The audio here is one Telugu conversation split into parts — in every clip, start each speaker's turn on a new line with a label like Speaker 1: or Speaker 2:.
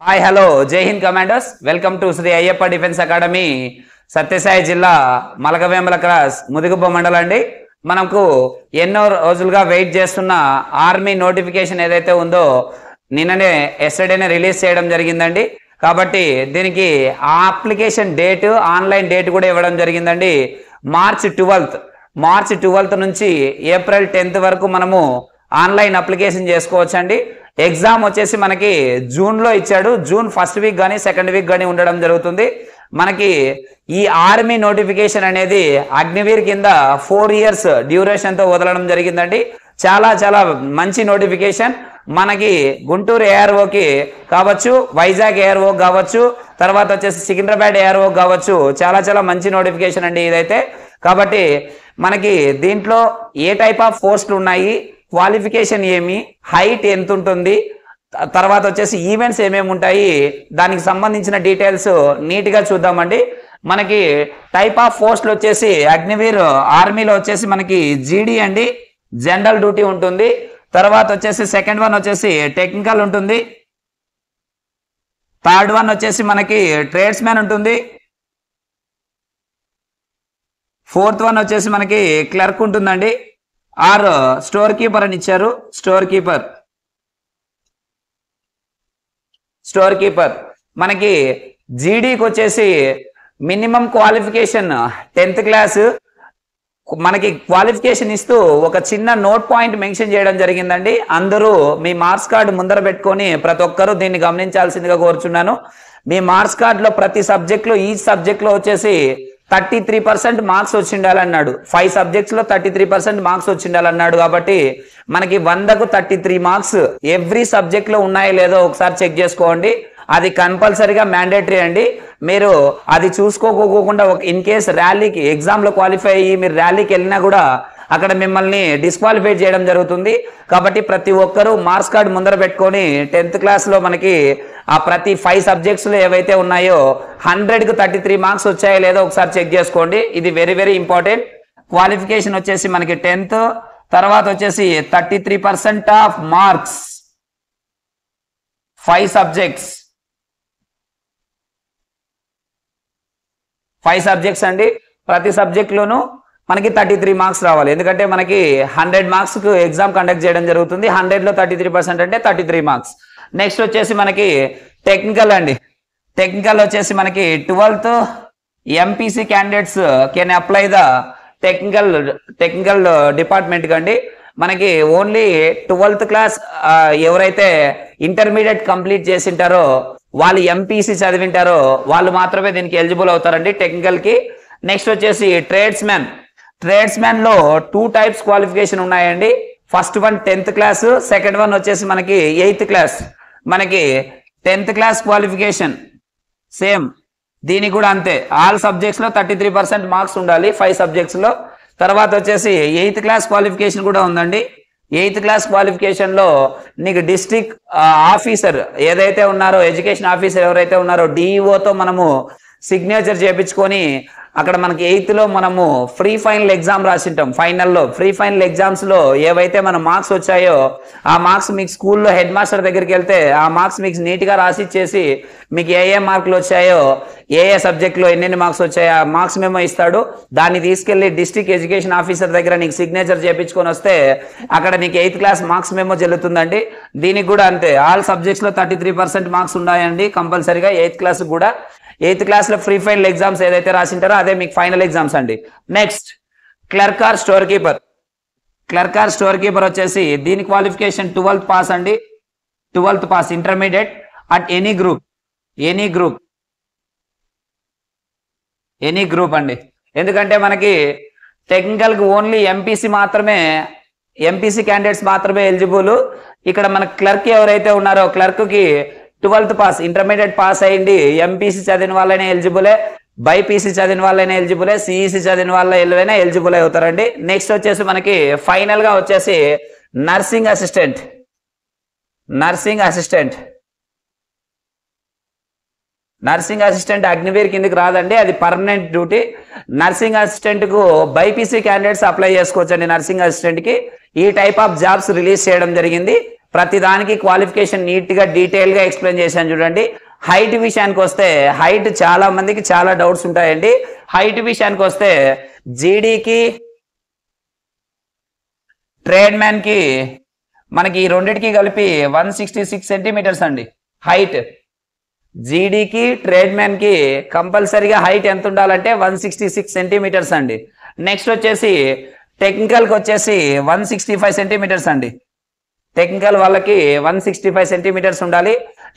Speaker 1: Hi hello Jai Hind commanders welcome to Shri Ayyappa defence academy Sathyasai జిల్లా మలకవేముల క్రాస్ ముదిగుబ్బ మండలం అండి. మనకు ఎన్నో రోజులుగా వెయిట్ చేస్తున్న ఆర్మీ నోటిఫికేషన్ ఏదైతే ఉందో నిన్ననే ఎస్టర్డేనే రిలీజ్ చేయడం జరిగిందండి. కాబట్టి దీనికి ఆ అప్లికేషన్ డేట్ ఆన్లైన్ డేట్ కూడా ఇవ్వడం జరిగిందండి. మార్చ్ 12th నుంచి ఏప్రిల్ 10th వరకు మనము ఆన్లైన్ అప్లికేషన్ చేసుకోవచ్చండి. ఎగ్జామ్ వచ్చేసి మనకి జూన్లో ఇచ్చాడు. జూన్ ఫస్ట్ వీక్ కానీ సెకండ్ వీక్ కానీ ఉండడం జరుగుతుంది. మనకి ఈ ఆర్మీ నోటిఫికేషన్ అనేది అగ్నివీర్ కింద 4 years డ్యూరేషన్తో వదలడం జరిగిందండి. చాలా చాలా మంచి నోటిఫికేషన్. మనకి గుంటూరు ఏఆర్ఓకి కావచ్చు, వైజాగ్ ఏఆర్ఓ కావచ్చు, తర్వాత వచ్చేసి సికింద్రాబాద్ ఏఆర్ఓ కావచ్చు. చాలా చాలా మంచి నోటిఫికేషన్ అండి ఇదైతే. కాబట్టి మనకి దీంట్లో ఏ టైప్ ఆఫ్ పోస్టులు ఉన్నాయి, క్వాలిఫికేషన్ ఏమి, హైట్ ఎంత ఉంటుంది, తర్వాత వచ్చేసి ఈవెంట్స్ ఏమేమి ఉంటాయి, దానికి సంబంధించిన డీటెయిల్స్ నీట్గా చూద్దామండి. మనకి టైప్ ఆఫ్ పోస్టులు వచ్చేసి అగ్నివీర్ ఆర్మీలో వచ్చేసి మనకి జీడీ అండి, జనరల్ డ్యూటీ ఉంటుంది. తర్వాత వచ్చేసి సెకండ్ వన్ వచ్చేసి టెక్నికల్ ఉంటుంది. థర్డ్ వన్ వచ్చేసి మనకి ట్రేడ్స్ మ్యాన్ ఉంటుంది. ఫోర్త్ వన్ వచ్చేసి మనకి క్లర్క్ ఉంటుందండి. ఆర్ స్టోర్ కీపర్ అని ఇచ్చారు. స్టోర్ కీపర్ మనకి జీడీకి వచ్చేసి మినిమం క్వాలిఫికేషన్ 10th క్లాస్. మనకి క్వాలిఫికేషన్ ఇస్తూ ఒక చిన్న నోట్ పాయింట్ మెన్షన్ చేయడం జరిగిందండి. అందరూ మీ మార్క్స్ కార్డు ముందర పెట్టుకొని ప్రతి ఒక్కరూ దీన్ని గమనించాల్సిందిగా కోరుచున్నాను. మీ మార్క్స్ కార్డులో ప్రతి సబ్జెక్ట్లో ఈ సబ్జెక్ట్లో వచ్చేసి 33% మార్క్స్ వచ్చిండాలన్నాడు. 5 సబ్జెక్ట్స్లో 33% మార్క్స్ వచ్చిండాలన్నాడు. కాబట్టి మనకి 100కు 33 మార్క్స్ ఎవ్రీ సబ్జెక్ట్లో ఉన్నాయో లేదో ఒకసారి చెక్ చేసుకోండి. అది కంపల్సరీగా మ్యాండేటరీ అండి. మీరు అది చూసుకోకోకుండా ఇన్ కేస్ ర్యాలీకి ఎగ్జామ్లో క్వాలిఫై అయ్యి మీరు ర్యాలీకి వెళ్ళినా కూడా అక్కడ మిమ్మల్ని డిస్క్వాలిఫై చేయడం జరుగుతుంది. కాబట్టి ప్రతి ఒక్కరూ మార్క్స్ కార్డు ముందర పెట్టుకొని 10th క్లాస్లో మనకి ఆ ప్రతి 5 సబ్జెక్ట్స్లో ఏవైతే ఉన్నాయో 100కు 33 మార్క్స్ వచ్చాయో లేదో ఒకసారి చెక్ చేసుకోండి. ఇది వెరీ వెరీ ఇంపార్టెంట్. క్వాలిఫికేషన్ వచ్చేసి మనకి 10th, తర్వాత వచ్చేసి 33% ఆఫ్ మార్క్స్ 5 సబ్జెక్ట్స్. 5 సబ్జెక్ట్స్ అండి. ప్రతి సబ్జెక్ట్లోనూ మనకి 33 మార్క్స్ రావాలి. ఎందుకంటే మనకి 100 మార్క్స్కు ఎగ్జామ్ కండక్ట్ చేయడం జరుగుతుంది. 100లో 33% అంటే 33 మార్క్స్. నెక్స్ట్ వచ్చేసి మనకి టెక్నికల్ అండి. టెక్నికల్ వచ్చేసి మనకి 12th MPC candidates can apply the technical department కండి. మనకి ఓన్లీ 12th క్లాస్ ఎవరైతే ఇంటర్మీడియట్ కంప్లీట్ చేసింటారో వాళ్ళు ఎంపీసీ చదివింటారో వాళ్ళు మాత్రమే దీనికి ఎలిజిబుల్ అవుతారండి టెక్నికల్కి. నెక్స్ట్ వచ్చేసి ట్రేడ్స్ మ్యాన్ లో 2 types క్వాలిఫికేషన్ ఉన్నాయండి. First one 10th class, second one వచ్చేసి మనకి 8th క్లాస్. మనకి 10th క్లాస్ క్వాలిఫికేషన్ సేమ్, దీనికి కూడా అంతే. ఆల్ సబ్జెక్ట్స్ లో 33% మార్క్స్ ఉండాలి 5 సబ్జెక్ట్స్ లో. తర్వాత వచ్చేసి 8th క్లాస్ క్వాలిఫికేషన్ కూడా ఉందండి. 8th క్లాస్ క్వాలిఫికేషన్ లో నీకు డిస్ట్రిక్ట్ ఆఫీసర్ ఏదైతే ఉన్నారో, ఎడ్యుకేషన్ ఆఫీసర్ ఎవరైతే ఉన్నారో డిఈఓతో మనము సిగ్నేచర్ చేయించుకొని అక్కడ మనకి 8th లో మనము ఫ్రీ ఫైనల్ ఎగ్జామ్ రాసింటాం. ఫైనల్లో ఫ్రీ ఫైనల్ ఎగ్జామ్స్ లో ఏవైతే మన మార్క్స్ వచ్చాయో ఆ మార్క్స్ మీకు స్కూల్లో హెడ్ మాస్టర్ దగ్గరికి వెళ్తే ఆ మార్క్స్ మీకు నీట్గా రాసిచ్చేసి మీకు ఏ మార్కులు వచ్చాయో, ఏ సబ్జెక్ట్లో ఎన్నెన్ని మార్క్స్ వచ్చాయో ఆ మార్క్స్ మెమో ఇస్తాడు. దాన్ని తీసుకెళ్లి డిస్ట్రిక్ట్ ఎడ్యుకేషన్ ఆఫీసర్ దగ్గర నీకు సిగ్నేచర్ చేయించుకొని వస్తే అక్కడ నీకు 8th క్లాస్ మార్క్స్ మెమో చెల్లుతుందండి. దీనికి కూడా అంతే. ఆల్ సబ్జెక్ట్స్లో 33% మార్క్స్ ఉన్నాయండి కంపల్సరీగా 8th క్లాస్ కూడా. 8th క్లాస్లో ఫ్రీ ఫైనల్ ఎగ్జామ్స్ ఏదైతే రాసింటారో అదే మీకు ఫైనల్ ఎగ్జామ్స్ అండి. Next clerk or store keeper వచ్చేసి దీని క్వాలిఫికేషన్ 12th పాస్ అండి. 12th pass intermediate at any group అండి. ఎందుకంటే మనకి టెక్నికల్కి ఓన్లీ ఎంపీసీ క్యాండిడేట్స్ మాత్రమే ఎలిజిబుల్. ఇక్కడ మన క్లర్క్ ఎవరైతే ఉన్నారో క్లర్క్కి 12th పాస్ ఇంటర్మీడియట్ పాస్ అయ్యింది. ఎంపీసీ చదివిన వాళ్ళైనా ఎలిజిబులే, బైపీసీ చదివిన వాళ్ళైనా ఎలిజిబులే, సిఈసీ చదివిన వాళ్ళైనా ఎలిజిబుల్ అవుతారండి. నెక్స్ట్ వచ్చేసి మనకి ఫైనల్ గా వచ్చేసి నర్సింగ్ అసిస్టెంట్ అగ్నివీర్ కిందకి రాదండి, అది పర్మనెంట్ డ్యూటీ. నర్సింగ్ అసిస్టెంట్ కు బైపీసీ క్యాండిడేట్స్ అప్లై చేసుకోవచ్చండి. నర్సింగ్ అసిస్టెంట్ కి ఈ టైప్ ఆఫ్ జాబ్స్ రిలీజ్ చేయడం జరిగింది. ప్రతి దానికి క్వాలిఫికేషన్ నీట్ గా డీటెయిల్ గా ఎక్స్ప్లెయిన్ చేశాను చూడండి. హైట్ విషయానికి వస్తే హైట్ చాలా మందికి చాలా డౌట్స్ ఉంటాయండి. హైట్ విషయానికి వస్తే జీడీకి ట్రేడ్ మ్యాన్ కి మనకి ఈ రెండింటికి కలిపి 166 సెంటీమీటర్స్ అండి హైట్. జీడీకి ట్రేడ్ మ్యాన్ కి కంపల్సరీగా హైట్ ఎంత ఉండాలంటే 166 సెంటీమీటర్స్ అండి. నెక్స్ట్ వచ్చేసి టెక్నికల్ కి వచ్చేసి 165 సెంటీమీటర్స్ అండి. టెక్నికల్ వాళ్ళకి 165 సెంటీమీటర్స్ ఉండాలి.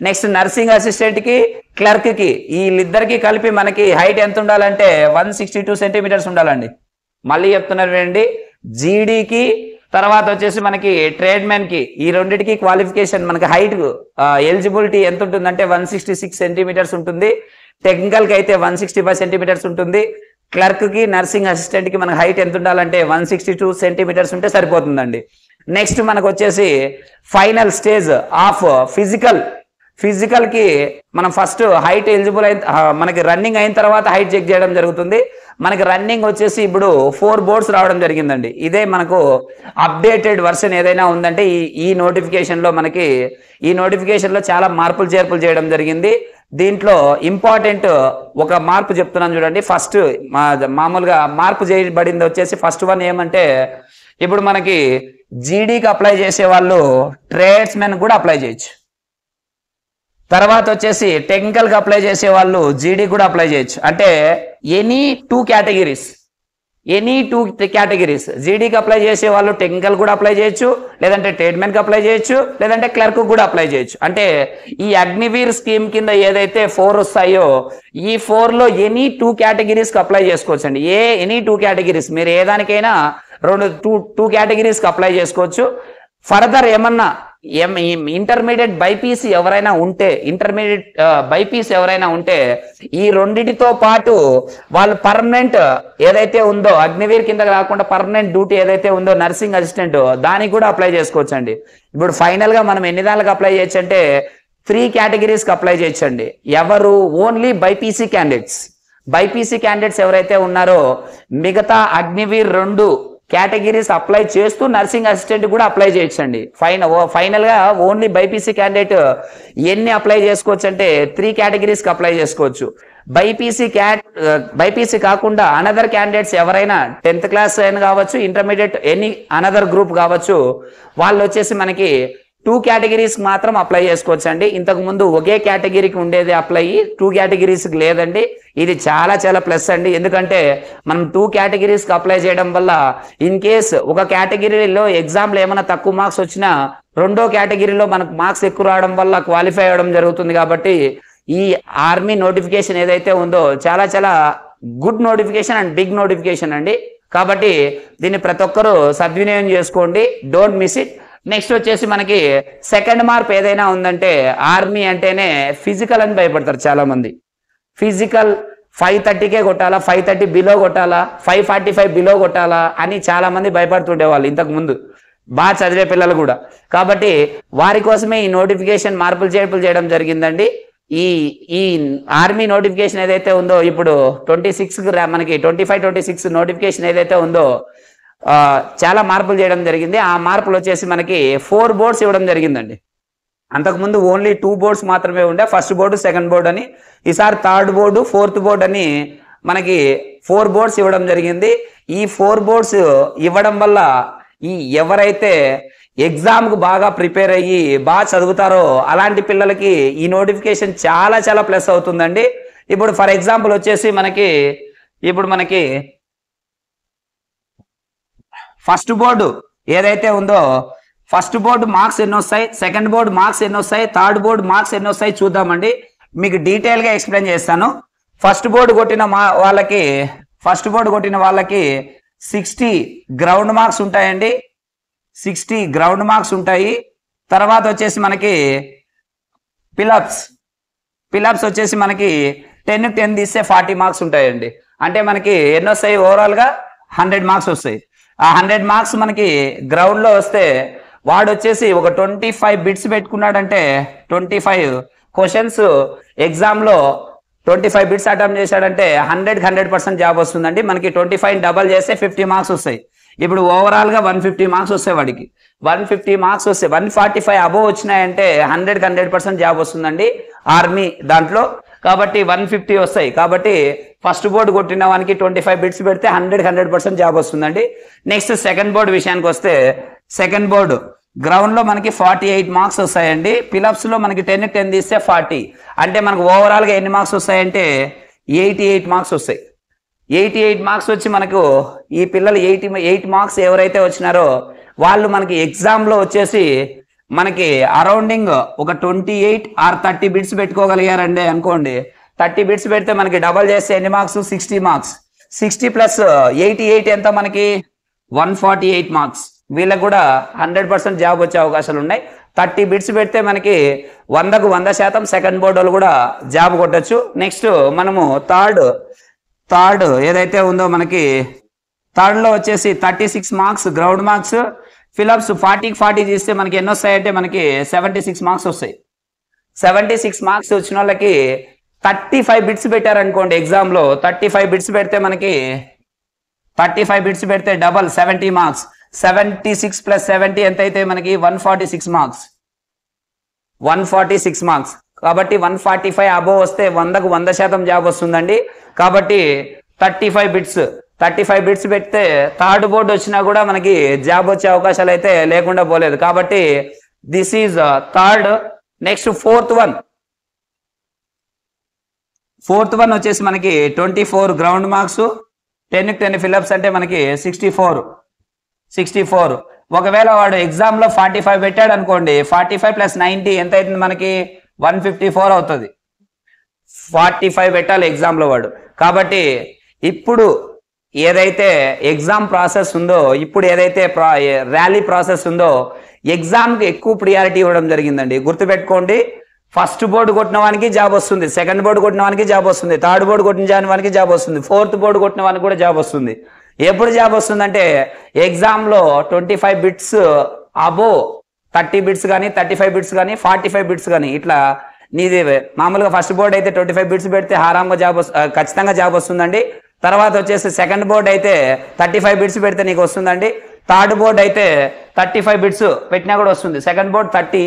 Speaker 1: నెక్స్ట్ నర్సింగ్ అసిస్టెంట్ కి క్లర్క్ కి వీళ్ళిద్దరికి కలిపి మనకి హైట్ ఎంత ఉండాలంటే 162 సెంటీమీటర్స్ ఉండాలండి. మళ్ళీ చెప్తున్నారు ఏంటి, జీడీకి తర్వాత వచ్చేసి మనకి ట్రేడ్ మ్యాన్ కి ఈ రెండింటికి క్వాలిఫికేషన్ మనకి హైట్ ఎలిజిబిలిటీ ఎంత ఉంటుందంటే 166 సెంటీమీటర్స్ ఉంటుంది. టెక్నికల్ కి అయితే 165 సెంటీమీటర్స్ ఉంటుంది. క్లర్క్ కి నర్సింగ్ అసిస్టెంట్ కి మనకి హైట్ ఎంత ఉండాలంటే 162 సెంటీమీటర్స్ ఉంటే సరిపోతుందండి. నెక్స్ట్ మనకు వచ్చేసి ఫైనల్ స్టేజ్ ఆఫ్ ఫిజికల్ కి మనం ఫస్ట్ హైట్ ఎలిజిబుల్ మనకి రన్నింగ్ అయిన తర్వాత హైట్ చెక్ చేయడం జరుగుతుంది. మనకి రన్నింగ్ వచ్చేసి ఇప్పుడు 4 బోర్డ్స్ రావడం జరిగిందండి. ఇదే మనకు అప్డేటెడ్ వర్షన్ ఏదైనా ఉందంటే ఈ నోటిఫికేషన్ లో మనకి ఈ నోటిఫికేషన్ లో చాలా మార్పులు చేర్పులు చేయడం జరిగింది. దీంట్లో ఇంపార్టెంట్ ఒక మార్పు చెప్తున్నాను చూడండి. ఫస్ట్ మామూలుగా మార్పు చేయబడింది వచ్చేసి ఫస్ట్ వన్ ఏమంటే, ఇప్పుడు మనకి జీడీకి అప్లై చేసే వాళ్ళు ట్రేడ్స్ మెన్ కూడా అప్లై చేయొచ్చు. తర్వాత వచ్చేసి టెక్నికల్ కి అప్లై చేసే వాళ్ళు జీడీ కూడా అప్లై చేయొచ్చు. అంటే ఎనీ టూ కేటగిరీస్ జీడీకి అప్లై చేసే వాళ్ళు టెక్నికల్ కూడా అప్లై చేయొచ్చు, లేదంటే ట్రేడ్మెన్ కి అప్లై చేయొచ్చు, లేదంటే క్లర్క్ కూడా అప్లై చేయొచ్చు. అంటే ఈ అగ్నివీర్ స్కీమ్ కింద ఏదైతే 4 వస్తాయో ఈ 4 లో ఎనీ 2 కేటగిరీస్ కి అప్లై చేసుకోవచ్చు అండి. ఎనీ 2 కేటగిరీస్ మీరు ఏ దానికైనా 2 కేటగిరీస్ కి అప్లై చేసుకోవచ్చు. ఫర్దర్ ఏమన్నా ఇంటర్మీడియట్ బైపీసీ ఎవరైనా ఉంటే ఈ రెండిటితో పాటు వాళ్ళు పర్మనెంట్ ఏదైతే ఉందో అగ్నివీర్ కింద కాకుండా పర్మనెంట్ డ్యూటీ ఏదైతే ఉందో నర్సింగ్ అసిస్టెంట్ దానికి కూడా అప్లై చేసుకోవచ్చు అండి. ఇప్పుడు ఫైనల్ గా మనం ఎన్ని దానికి అప్లై చేయొచ్చు అంటే 3 కేటగిరీస్ కి అప్లై చేయొచ్చండి. ఎవరు? ఓన్లీ బైపీసీ క్యాండిడేట్స్ ఎవరైతే ఉన్నారో మిగతా అగ్నివీర్ 2 కేటగిరీస్ అప్లై చేస్తూ నర్సింగ్ అసిస్టెంట్ కూడా అప్లై చేయొచ్చండి. ఫైనల్ గా ఓన్లీ బైపీసీ క్యాండిడేట్ ఎన్ని అప్లై చేసుకోవచ్చు అంటే 3 కేటగిరీస్ కి అప్లై చేసుకోవచ్చు. బైపీసీ కాకుండా అనదర్ క్యాండిడేట్స్ ఎవరైనా 10th క్లాస్ అయినా కావచ్చు, ఇంటర్మీడియట్ ఎనీ అనదర్ గ్రూప్ కావచ్చు, వాళ్ళు వచ్చేసి మనకి 2 కేటగిరీస్ మాత్రం అప్లై చేసుకోవచ్చు అండి. ఇంతకు ముందు ఒకే కేటగిరీకి ఉండేది అప్లై, 2 కేటగిరీస్కి లేదండి. ఇది చాలా చాలా ప్లస్ అండి. ఎందుకంటే మనం 2 కేటగిరీస్కి అప్లై చేయడం వల్ల ఇన్ కేస్ ఒక కేటగిరీలో ఎగ్జామ్లో ఏమైనా తక్కువ మార్క్స్ వచ్చినా రెండో కేటగిరీలో మనకు మార్క్స్ ఎక్కువ రావడం వల్ల క్వాలిఫై అవ్వడం జరుగుతుంది. కాబట్టి ఈ ఆర్మీ నోటిఫికేషన్ ఏదైతే ఉందో చాలా చాలా good notification and big notification అండి. కాబట్టి దీన్ని ప్రతి ఒక్కరూ సద్వినియోగం చేసుకోండి, డోంట్ మిస్ ఇట్. నెక్స్ట్ వచ్చేసి మనకి సెకండ్ మార్ప్ ఏదైనా ఉందంటే ఆర్మీ అంటేనే ఫిజికల్ అని భయపడతారు చాలా మంది. ఫిజికల్ 530కే కొట్టాలా, 530 బిలో కొట్టాలా, 545 బిలో కొట్టాలా అని చాలా మంది భయపడుతుండేవాళ్ళు ఇంతకు ముందు, బాగా చదివే పిల్లలు కూడా. కాబట్టి వారి కోసమే ఈ నోటిఫికేషన్ మార్పులు చేర్పులు చేయడం జరిగిందండి. ఈ ఆర్మీ నోటిఫికేషన్ ఏదైతే ఉందో ఇప్పుడు 26 మనకి 25-26 నోటిఫికేషన్ ఏదైతే ఉందో చాలా మార్పులు చేయడం జరిగింది. ఆ మార్పులు వచ్చేసి మనకి 4 బోర్డ్స్ ఇవ్వడం జరిగిందండి. అంతకుముందు ఓన్లీ 2 బోర్డ్స్ మాత్రమే ఉండే, ఫస్ట్ బోర్డు సెకండ్ బోర్డు అని. ఈసారి 3rd బోర్డు 4th బోర్డు అని మనకి 4 బోర్డ్స్ ఇవ్వడం జరిగింది. ఈ 4 బోర్డ్స్ ఇవ్వడం వల్ల ఎవరైతే ఎగ్జామ్కు బాగా ప్రిపేర్ అయ్యి బాగా చదువుతారో అలాంటి పిల్లలకి ఈ నోటిఫికేషన్ చాలా చాలా ప్లస్ అవుతుందండి. ఇప్పుడు ఫర్ ఎగ్జాంపుల్ వచ్చేసి మనకి ఫస్ట్ బోర్డు ఏదైతే ఉందో ఫస్ట్ బోర్డు మార్క్స్ ఎన్ని వస్తాయి, సెకండ్ బోర్డు మార్క్స్ ఎన్ని వస్తాయి, థర్డ్ బోర్డు మార్క్స్ ఎన్ని వస్తాయి చూద్దామండి. మీకు డీటెయిల్ గా ఎక్స్ప్లెయిన్ చేస్తాను. ఫస్ట్ బోర్డు కొట్టిన వాళ్ళకి 60 గ్రౌండ్ మార్క్స్ ఉంటాయండి. 60 గ్రౌండ్ మార్క్స్ ఉంటాయి. తర్వాత వచ్చేసి మనకి పిలప్స్ వచ్చేసి మనకి 10 తీస్తే 40 మార్క్స్ ఉంటాయండి. అంటే మనకి ఎన్ని వస్తాయి, ఓవరాల్ గా 100 మార్క్స్ వస్తాయి. ఆ 100 మార్క్స్ మనకి గ్రౌండ్ లో వస్తే వాడు వచ్చేసి ఒక 25 బిట్స్ పెట్టుకున్నాడంటే 25 క్వశ్చన్స్ ఎగ్జామ్ లో 25 బిట్స్ అటెంప్ట్ చేశాడంటే 100% జాబ్ వస్తుందండి. మనకి 25 డబల్ చేస్తే 50 మార్క్స్ వస్తాయి. ఇప్పుడు ఓవరాల్ గా 150 మార్క్స్ వస్తాయి వాడికి. 150 మార్క్స్ వస్తే 145 అబోవ్ వచ్చినాయంటే 100% జాబ్ వస్తుందండి ఆర్మీ దాంట్లో. కాబట్టి 150 వస్తాయి. కాబట్టి ఫస్ట్ బోర్డు కొట్టిన వానికి 25 బిట్స్ పెడితే 100% జాబ్ వస్తుందండి. నెక్స్ట్ సెకండ్ బోర్డు విషయానికి వస్తే, సెకండ్ బోర్డు గ్రౌండ్ లో మనకి 48 మార్క్స్ వస్తాయండి. పిలప్స్ లో మనకి 10 తీస్తే 40, అంటే మనకు ఓవరాల్ గా ఎన్ని మార్క్స్ వస్తాయంటే 88 మార్క్స్ వస్తాయి. 88 మార్క్స్ వచ్చి మనకు ఈ పిల్లలు 88 మార్క్స్ ఎవరైతే వచ్చినారో వాళ్ళు మనకి ఎగ్జామ్ లో వచ్చేసి మనకి అరౌండింగ్ ఒక 28 ఆర్ 30 బిట్స్ పెట్టుకోగలిగారండి అనుకోండి. 30 బిట్స్ పెడితే మనకి డబల్ చేస్తే ఎన్ని మార్క్స్, 60 మార్క్స్. 60 ప్లస్ 88 ఎంత మనకి 148 మార్క్స్. వీళ్ళకి కూడా 100% జాబ్ వచ్చే అవకాశాలు ఉన్నాయి. 30 బిట్స్ పెడితే మనకి 100కు 100% సెకండ్ బోర్డు వాళ్ళు కూడా జాబ్ కొట్టచ్చు. నెక్స్ట్ మనము థర్డ్ ఏదైతే ఉందో మనకి థర్డ్ లో వచ్చేసి 36 మార్క్స్ గ్రౌండ్ మార్క్స్. ఫిలప్స్ 40 తీస్తే మనకి ఎన్ని వస్తాయంటే మనకి 76 మార్క్స్ వస్తాయి. 76 మార్క్స్ వచ్చిన వాళ్ళకి 35 బిట్స్ పెట్టారనుకోండి ఎగ్జామ్ లో. 35 బిట్స్ పెడితే మనకి 35 బిట్స్ పెడితే డబల్ 70 మార్క్స్. 76 ప్లస్ 70 ఎంత అయితే మనకి 146 మార్క్స్. 146 మార్క్స్. కాబట్టి 145 అబోవ్ వస్తే 100కు 100% జాబ్ వస్తుందండి. కాబట్టి 35 బిట్స్ పెడితే థర్డ్ బోర్డు వచ్చినా కూడా మనకి జాబ్ వచ్చే అవకాశాలు అయితే లేకుండా పోలేదు. కాబట్టి this is third. Next fourth one వచ్చేసి మనకి 24 గ్రౌండ్ మార్క్స్, 10 ఫిలప్స్ అంటే మనకి 64. ఒకవేళ వాడు ఎగ్జామ్ లో 45 పెట్టాడు అనుకోండి, 45 ప్లస్ 90 ఎంత అవుతుంది మనకి 154 అవుతుంది. 45 పెట్టాలి ఎగ్జామ్ లో వాడు. కాబట్టి ఇప్పుడు ఏదైతే ఎగ్జామ్ ప్రాసెస్ ఉందో, ఇప్పుడు ఏదైతే ర్యాలీ ప్రాసెస్ ఉందో, ఎగ్జామ్ కి ఎక్కువ ప్రియారిటీ ఇవ్వడం జరిగిందండి. గుర్తుపెట్టుకోండి, ఫస్ట్ బోర్డు కొట్టిన వానికి జాబ్ వస్తుంది, సెకండ్ బోర్డు కొట్టిన వానికి జాబ్ వస్తుంది, థర్డ్ బోర్డు కొట్టిన వానికి జాబ్ వస్తుంది, ఫోర్త్ బోర్డు కొట్టిన వానికి కూడా జాబ్ వస్తుంది. ఎప్పుడు జాబ్ వస్తుందంటే ఎగ్జామ్ లో 25 బిట్స్ అబో 30 బిట్స్ కానీ, 35 బిట్స్ కానీ, 45 బిట్స్ కానీ, ఇట్లా నీది మామూలుగా ఫస్ట్ బోర్డు అయితే 25 బిట్స్ పెడితే హారాంగా ఖచ్చితంగా జాబ్ వస్తుందండి. తర్వాత వచ్చేసి సెకండ్ బోర్డు అయితే 35 బిట్స్ పెడితే నీకు వస్తుందండి. థర్డ్ బోర్డు అయితే 35 బిట్స్ పెట్టినా కూడా వస్తుంది. Second board 30,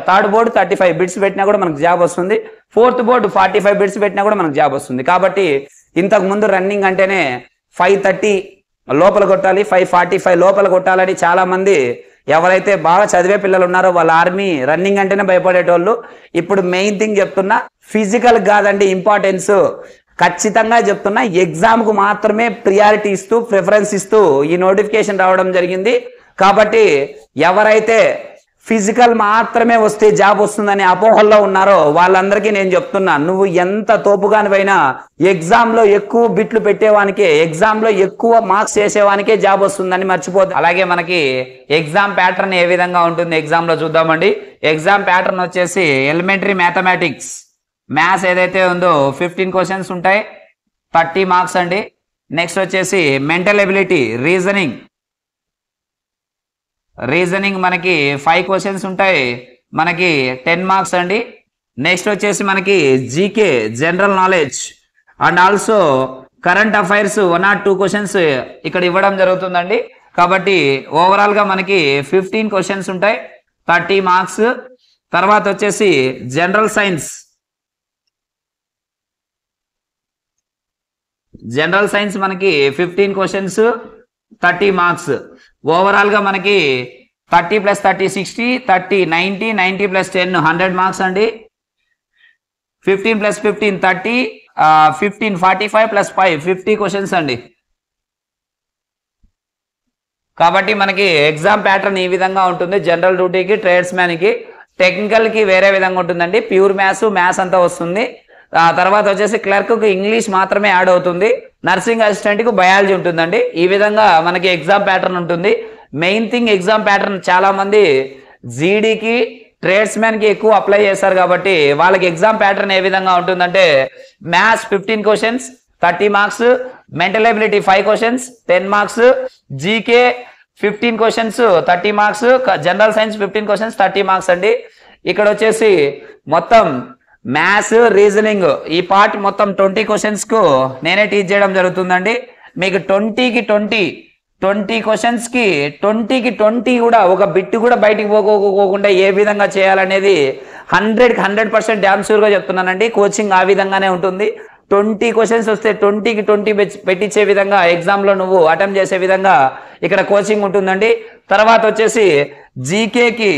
Speaker 1: third board 35 bits పెట్టినా కూడా మనకు జాబ్ వస్తుంది. ఫోర్త్ బోర్డు 45 బిట్స్ పెట్టినా కూడా మనకు జాబ్ వస్తుంది. కాబట్టి ఇంతకు ముందు రన్నింగ్ అంటేనే 530 లోపల కొట్టాలి, 545 లోపల కొట్టాలని చాలా మంది ఎవరైతే బాగా చదివే పిల్లలు ఉన్నారో వాళ్ళ ఆర్మీ రన్నింగ్ అంటేనే భయపడేటోళ్ళు. ఇప్పుడు మెయిన్ థింగ్ చెప్తున్నా, ఫిజికల్ కాదండి ఇంపార్టెన్స్. ఖచ్చితంగా చెప్తున్నా, ఎగ్జామ్ కు మాత్రమే ప్రియారిటీ ఇస్తూ, ప్రిఫరెన్స్ ఇస్తూ ఈ నోటిఫికేషన్ రావడం జరిగింది. కాబట్టి ఎవరైతే ఫిజికల్ మాత్రమే వస్తే జాబ్ వస్తుందని అపోహల్లో ఉన్నారో వాళ్ళందరికీ నేను చెప్తున్నా, నువ్వు ఎంత తోపుగానివైనా ఎగ్జామ్ లో ఎక్కువ బిట్లు పెట్టేవానికే, ఎగ్జామ్ లో ఎక్కువ మార్క్స్ చేసేవానికే జాబ్ వస్తుందని మర్చిపోదు. అలాగే మనకి ఎగ్జామ్ ప్యాటర్న్ ఏ విధంగా ఉంటుంది ఎగ్జామ్ లో చూద్దామండి. ఎగ్జామ్ ప్యాటర్న్ వచ్చేసి ఎలిమెంటరీ మ్యాథమెటిక్స్, మ్యాథ్స్ ఏదైతే ఉందో 15 క్వశ్చన్స్ ఉంటాయి, 30 మార్క్స్ అండి. నెక్స్ట్ వచ్చేసి మెంటల్ ఎబిలిటీ, రీజనింగ్ మనకి 5 క్వశ్చన్స్ ఉంటాయి, మనకి 10 మార్క్స్ అండి. నెక్స్ట్ వచ్చేసి మనకి GK, general knowledge and also current affairs 1 or 2 questions ఇక్కడ ఇవ్వడం జరుగుతుందండి. కాబట్టి ఓవరాల్ గా మనకి 15 క్వశ్చన్స్ ఉంటాయి, 30 మార్క్స్. తర్వాత వచ్చేసి జనరల్ సైన్స్ మనకి 15 క్వశ్చన్స్, 30 మార్క్స్. ఓవరాల్ గా మనకి 30 ప్లస్ 30 60, 30 90, 90 ప్లస్ 10 100 మార్క్స్ అండి. 15 ప్లస్ 15 30, 15 45 ప్లస్ 5 50 క్వశ్చన్స్ అండి. కాబట్టి మనకి ఎగ్జామ్ ప్యాటర్న్ ఈ విధంగా ఉంటుంది. జనరల్ డ్యూటీకి, ట్రేడ్స్ మ్యాన్ కి, టెక్నికల్ కి వేరే విధంగా ఉంటుందండి. ప్యూర్ మ్యాథ్స్ అంతా వస్తుంది. తర్వాత వచ్చేసి క్లర్క్ కి ఇంగ్లీష్ మాత్రమే యాడ్ అవుతుంది. నర్సింగ్ అసిస్టెంట్ కి బయాలజీ ఉంటుందండి. ఈ విధంగా మనకి ఎగ్జామ్ ప్యాటర్న్ ఉంటుంది. మెయిన్ థింగ్ ఎగ్జామ్ ప్యాటర్న్ చాలా మంది జీడీకి, ట్రేడ్స్ మ్యాన్ కి ఎక్కువ అప్లై చేస్తారు. కాబట్టి వాళ్ళకి ఎగ్జామ్ ప్యాటర్న్ ఏ విధంగా ఉంటుందంటే maths 15 questions 30 marks, mental ability 5 questions 10 marks, GK 15 questions 30 marks, general science 15 questions 30 marks అండి. ఇక్కడ వచ్చేసి మొత్తం మ్యాథ్స్, రీజనింగ్ ఈ పార్ట్ మొత్తం 20 క్వశ్చన్స్ కు నేనే టీచ్ చేయడం జరుగుతుందండి. మీకు 20కి 20 క్వశ్చన్స్ కి 20కి 20 కూడా ఒక బిట్ కూడా బయటికి పోకోకుండా ఏ విధంగా చేయాలనేది 100% డ్యామ్ షూర్ గా చెప్తున్నానండి. కోచింగ్ ఆ విధంగానే ఉంటుంది. 20 క్వశ్చన్స్ వస్తే 20కి 20 పెట్టించే విధంగా ఎగ్జామ్ లో నువ్వు అటెంప్ట్ చేసే విధంగా ఇక్కడ కోచింగ్ ఉంటుందండి. తర్వాత వచ్చేసి జీకేకి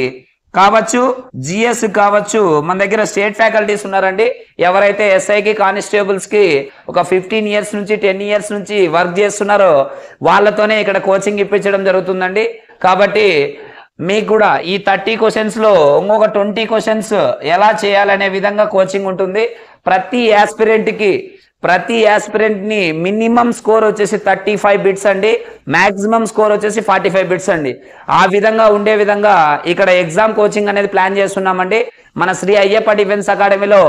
Speaker 1: కావచ్చు, జిఎస్ కావచ్చు, మన దగ్గర స్టేట్ ఫ్యాకల్టీస్ ఉన్నారండి. ఎవరైతే ఎస్ఐకి కానిస్టేబుల్స్ కి ఒక 15 ఇయర్స్ నుంచి 10 ఇయర్స్ నుంచి వర్క్ చేస్తున్నారో వాళ్ళతోనే ఇక్కడ కోచింగ్ ఇప్పించడం జరుగుతుందండి. కాబట్టి మీకు కూడా ఈ 30 క్వశ్చన్స్ లో ఇంకొక 20 క్వశ్చన్స్ ఎలా చేయాలనే విధంగా కోచింగ్ ఉంటుంది. ప్రతి యాస్పిరెంట్ ని మినిమం స్కోర్ వచ్చేసి 35 బిట్స్ అండి, మాక్సిమం స్కోర్ వచ్చేసి 45 బిట్స్ అండి. ఆ విధంగా ఉండే విధంగా ఇక్కడ ఎగ్జామ్ కోచింగ్ అనేది ప్లాన్ చేస్తున్నామండి. మన శ్రీ అయ్యప్ప డిఫెన్స్ అకాడమీలో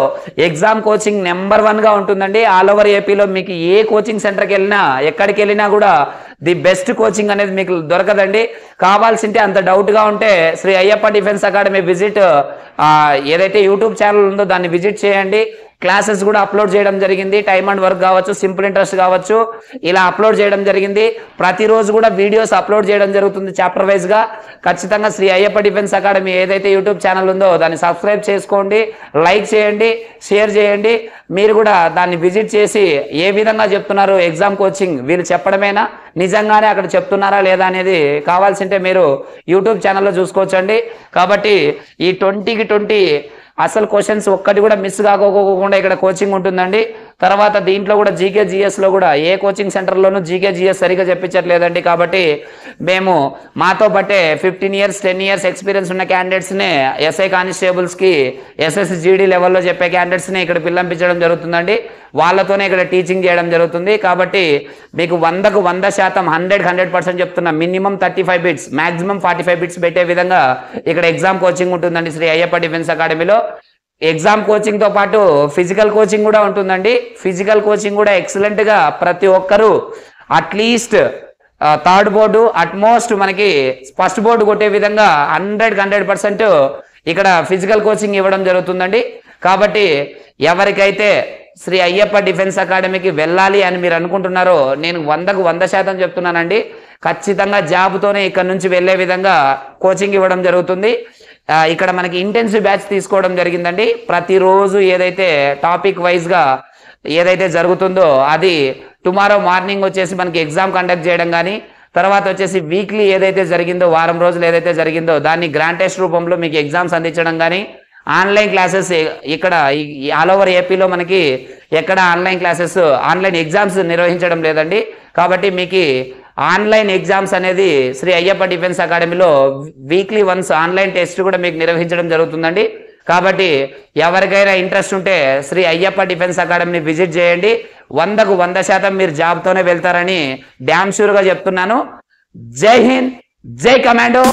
Speaker 1: ఎగ్జామ్ కోచింగ్ నెంబర్ 1 గా ఉంటుందండి. ఆల్ ఓవర్ ఏపీలో మీకు ఏ కోచింగ్ సెంటర్కి వెళ్ళినా ఎక్కడికి వెళ్ళినా కూడా ది బెస్ట్ కోచింగ్ అనేది మీకు దొరకదండి. కావాల్సింటే అంత డౌట్ గా ఉంటే Shri Ayyappa defence academy visit ఏదైతే యూట్యూబ్ ఛానల్ ఉందో దాన్ని విజిట్ చేయండి. క్లాసెస్ కూడా అప్లోడ్ చేయడం జరిగింది. టైమ్ అండ్ వర్క్ కావచ్చు, సింపుల్ ఇంట్రెస్ట్ కావచ్చు, ఇలా అప్లోడ్ చేయడం జరిగింది. ప్రతిరోజు కూడా వీడియోస్ అప్లోడ్ చేయడం జరుగుతుంది చాప్టర్ వైజ్ గా. ఖచ్చితంగా శ్రీ అయ్యప్ప డిఫెన్స్ అకాడమీ ఏదైతే యూట్యూబ్ ఛానల్ ఉందో దాన్ని సబ్స్క్రైబ్ చేసుకోండి, లైక్ చేయండి, షేర్ చేయండి. మీరు కూడా దాన్ని విజిట్ చేసి ఏ విధంగా చెప్తున్నారు ఎగ్జామ్ కోచింగ్, వీళ్ళు చెప్పడమేనా నిజంగానే అక్కడ చెప్తున్నారా లేదా అనేది కావాల్సింటే మీరు యూట్యూబ్ ఛానల్లో చూసుకోవచ్చండి. కాబట్టి ఈ 20కి 20 అసలు క్వశ్చన్స్ ఒక్కటి కూడా మిస్ కాకోకుండా ఇక్కడ కోచింగ్ ఉంటుందండి. తర్వాత దీంట్లో కూడా జీకే జిఎస్ లో కూడా ఏ కోచింగ్ సెంటర్లోనూ జీకే జిఎస్ సరిగా చెప్పించట్లేదండి. కాబట్టి మేము మాతో పట్టే 15 ఇయర్స్ 10 ఇయర్స్ ఎక్స్పీరియన్స్ ఉన్న క్యాండిడేట్స్నే ఎస్ఐ కానిస్టేబుల్స్ కి ఎస్ఎస్సి జీడీ లెవెల్లో చెప్పే క్యాండిడేట్స్ని ఇక్కడ పిల్లంపించడం జరుగుతుందండి. వాళ్ళతోనే ఇక్కడ టీచింగ్ చేయడం జరుగుతుంది. కాబట్టి మీకు 100కు 100% 100% చెప్తున్నా. మినిమం 35 బిట్స్, మాక్సిమం 45 బిట్స్ పెట్టే విధంగా ఇక్కడ ఎగ్జామ్ కోచింగ్ ఉంటుందండి శ్రీ అయ్యప్ప డిఫెన్స్ అకాడమీలో. ఎగ్జామ్ కోచింగ్ తో పాటు ఫిజికల్ కోచింగ్ కూడా ఉంటుందండి. ఫిజికల్ కోచింగ్ కూడా ఎక్సలెంట్ గా ప్రతి ఒక్కరూ అట్లీస్ట్ థర్డ్ బోర్డు, అట్మోస్ట్ మనకి ఫస్ట్ బోర్డు కొట్టే విధంగా 100% ఇక్కడ ఫిజికల్ కోచింగ్ ఇవ్వడం జరుగుతుందండి. కాబట్టి ఎవరికైతే శ్రీ అయ్యప్ప డిఫెన్స్ అకాడమీకి వెళ్ళాలి అని మీరు అనుకుంటున్నారో నేను 100కు 100% చెప్తున్నానండి. ఖచ్చితంగా జాబ్తోనే ఇక్కడ నుంచి వెళ్లే విధంగా కోచింగ్ ఇవ్వడం జరుగుతుంది. ఇక్కడ మనకి ఇంటెన్సివ్ బ్యాచ్ తీసుకోవడం జరిగిందండి. ప్రతిరోజు ఏదైతే టాపిక్ వైజ్ గా ఏదైతే జరుగుతుందో అది టుమారో మార్నింగ్ వచ్చేసి మనకి ఎగ్జామ్ కండక్ట్ చేయడం కానీ, తర్వాత వచ్చేసి వీక్లీ ఏదైతే జరిగిందో వారం రోజులు ఏదైతే జరిగిందో దాన్ని గ్రాండ్ టెస్ట్ రూపంలో మీకు ఎగ్జామ్స్ అందించడం కానీ, ఆన్లైన్ క్లాసెస్ ఇక్కడ ఆల్ ఓవర్ ఏపీలో మనకి ఎక్కడ ఆన్లైన్ క్లాసెస్ ఆన్లైన్ ఎగ్జామ్స్ నిర్వహించడం లేదండి. కాబట్టి మీకు ఆన్లైన్ ఎగ్జామ్స్ అనేది శ్రీ అయ్యప్ప డిఫెన్స్ అకాడమీలో వీక్లీ వన్స్ ఆన్లైన్ టెస్ట్ కూడా మీకు నిర్వహించడం జరుగుతుందండి. కాబట్టి ఎవరికైనా ఇంట్రెస్ట్ ఉంటే శ్రీ అయ్యప్ప డిఫెన్స్ అకాడమీని విజిట్ చేయండి. 100కు 100% మీరు జాబ్తోనే వెళ్తారని డ్యామ్ షూర్గా చెప్తున్నాను. జై హింద్, జై కమాండో.